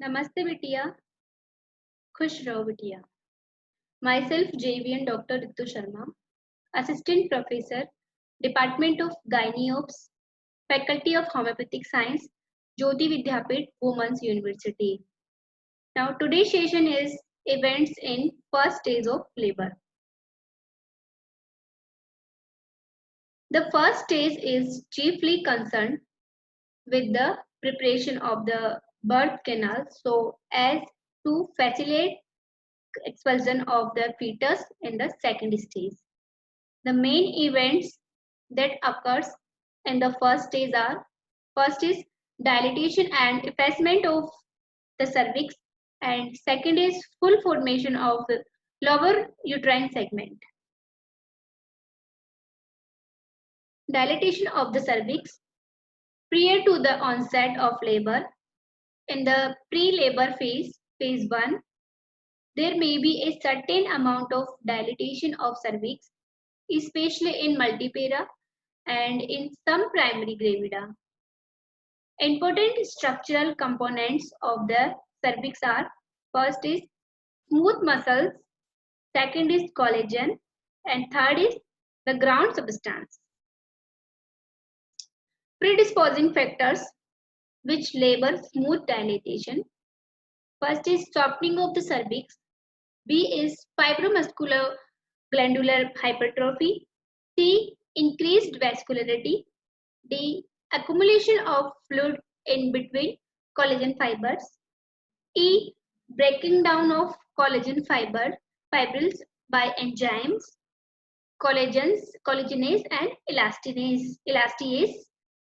नमस्ते बिटिया, खुश रहो बिटिया। Myself JVN Dr. Ritu Sharma, Assistant Professor, Department of Gynaeops, Faculty of Homeopathic Science, Jyoti Vidyapit, Women's University. Now today's session is events in first stage of labor. The first stage is chiefly concerned with the preparation of the birth canal so as to facilitate expulsion of the fetus in the second stage. The main events that occurs in the first stage are: first is dilatation and effacement of the cervix, and second is full formation of the lower uterine segment. Dilatation of the cervix prior to the onset of labor. In the pre-labor phase, phase 1, there may be a certain amount of dilatation of cervix, especially in multipara and in some primary gravida. Important structural components of the cervix are: first is smooth muscles, second is collagen, and third is the ground substance. Predisposing factors which labor smooth dilatation: first is softening of the cervix, B is fibromuscular glandular hypertrophy, C increased vascularity, D accumulation of fluid in between collagen fibers, E breaking down of fibrils by enzymes, collagenase and elastase,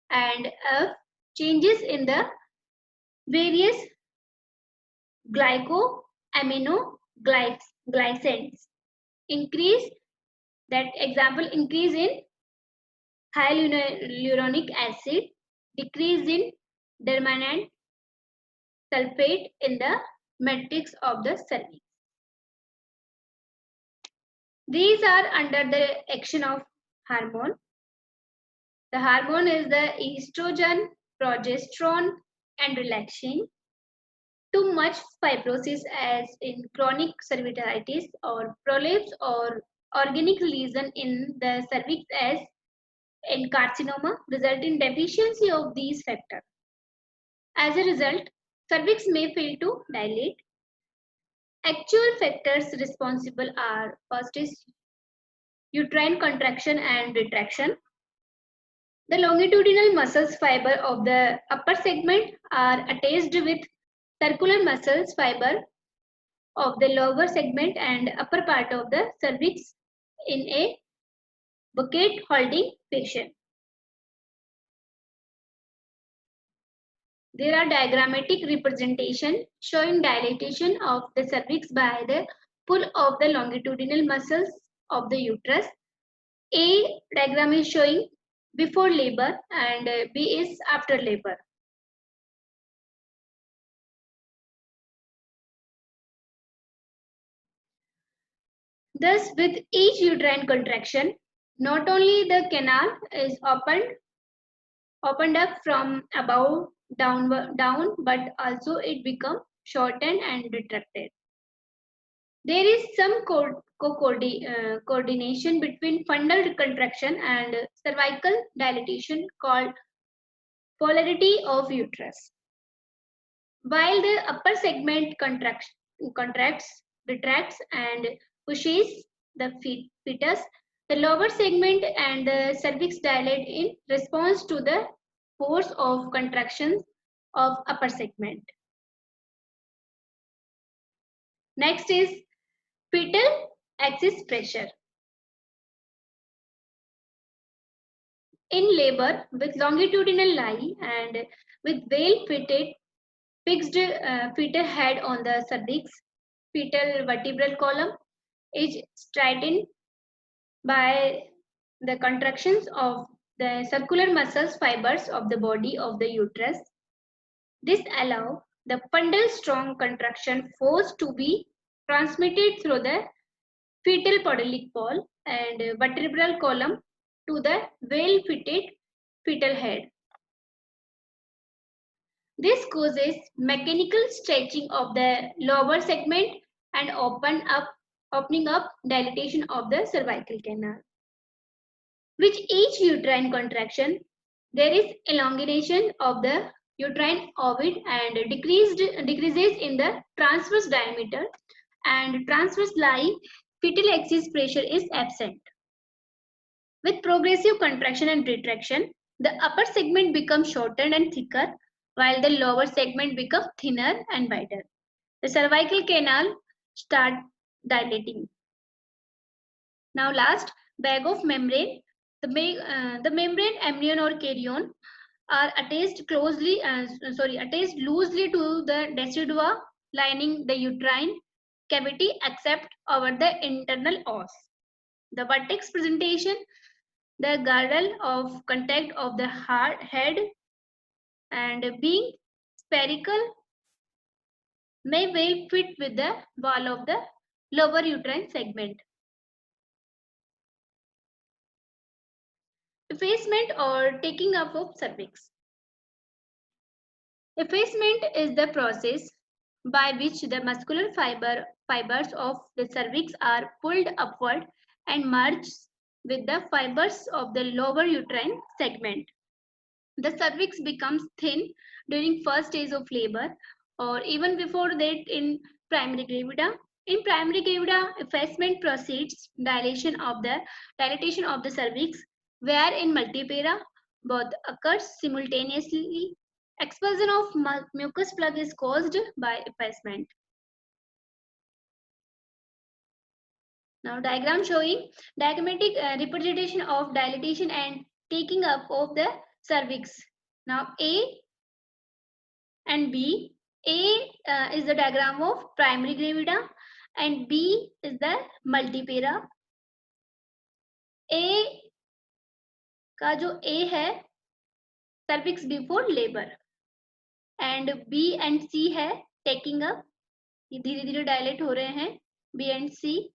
and F changes in the various glycosaminoscides. Increase, that example, increase in hyaluronic acid, decrease in dermanant sulfate in the matrix of the cervix. These are under the action of hormone. The hormone is the estrogen, progesterone, and relaxin. Too much fibrosis, as in chronic cervicitis or prolapse or organic lesion in the cervix, as in carcinoma, result in deficiency of these factors. As a result, cervix may fail to dilate. Actual factors responsible are: first is uterine contraction and retraction. The longitudinal muscles fiber of the upper segment are attached with circular muscles fiber of the lower segment and upper part of the cervix in a bucket holding fashion. There are diagrammatic representation showing dilatation of the cervix by the pull of the longitudinal muscles of the uterus. A diagram is showing before labor and B is after labor. Thus, with each uterine contraction, not only the canal is opened up from above down, but also it becomes shortened and retracted. There is some coordination between fundal contraction and cervical dilatation called polarity of uterus. While the upper segment contracts, retracts, and pushes the fetus, the lower segment and the cervix dilate in response to the force of contractions of upper segment. Next is fetal axis pressure. In labor with longitudinal lie and with well-fitted fixed fetal head on the cervix, fetal vertebral column is straightened by the contractions of the circular muscles fibers of the body of the uterus. This allows the fundal strong contraction force to be transmitted through the fetal podolytic wall and vertebral column to the well-fitted fetal head. This causes mechanical stretching of the lower segment and opening up dilatation of the cervical canal. With each uterine contraction, there is elongation of the uterine orbit and decreases in the transverse diameter, and transverse lie fetal axis pressure is absent. With progressive contraction and retraction, the upper segment becomes shortened and thicker, while the lower segment becomes thinner and wider. The cervical canal starts dilating. Now last, bag of membrane. The membrane, amnion or chorion, are attached loosely to the decidua lining the uterine cavity except over the internal os. The vertex presentation, the girdle of contact of the head and being spherical may well fit with the wall of the lower uterine segment. Effacement or taking up of cervix. Effacement is the process by which the muscular fibers of the cervix are pulled upward and merge with the fibers of the lower uterine segment. The cervix becomes thin during first stage of labor or even before that in primary gravida. In primary gravida, effacement precedes dilatation of the cervix, where in multipara both occurs simultaneously. Expulsion of mucus plug is caused by effacement. Now diagram showing diagrammatic representation of dilatation and taking up of the cervix. Now A and B. A is the diagram of primary gravida and B is the multipara. A का जो A है cervix before labor and B and C है taking up. ये धीरे धीरे dilate हो रहे हैं B and C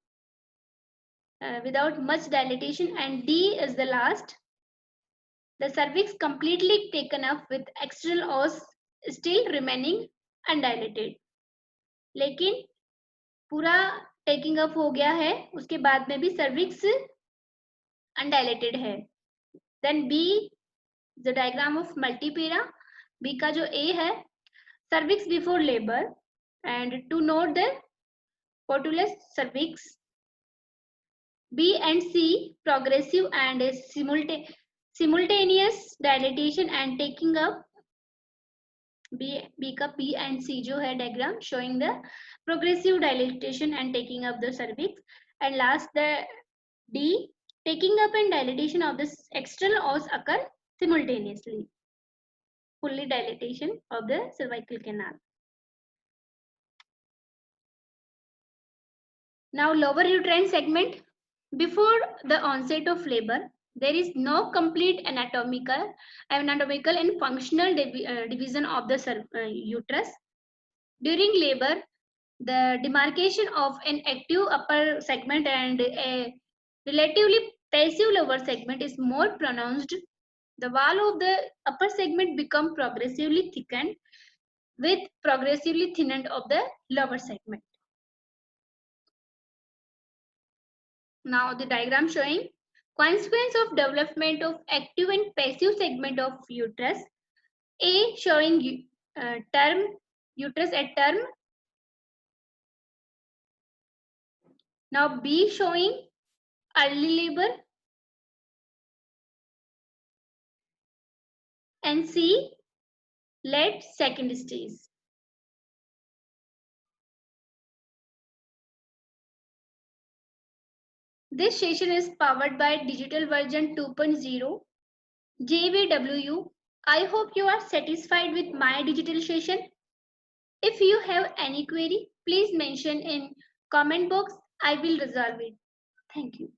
without much dilatation, and D is the last. The cervix completely taken up with external os still remaining undilated. लेकिन पूरा taking up हो गया है, उसके बाद में भी सर्विक्स अनडायलेटेड है. Then b the diagram of multipara. B का जो ए है cervix before labour and to note the patulous cervix. B and c progressive and simultaneous dilatation and taking up. B का P and C जो है diagram showing the progressive dilatation and taking up the cervix, and last the D taking up and dilatation of the external os occur simultaneously. Fully dilatation of the cervical canal. Now lower uterine segment. Before the onset of labor, there is no complete anatomical and functional division of the uterus. During labor, the demarcation of an active upper segment and a relatively passive lower segment is more pronounced. The wall of the upper segment becomes progressively thickened with progressively thinning of the lower segment. Now the diagram showing consequence of development of active and passive segment of uterus. A showing term uterus at term. Now B showing early labor and C late second stage. This session is powered by digital version 2.0 JVWU. I hope you are satisfied with my digital session. If you have any query, please mention in comment box. I will resolve it. Thank you.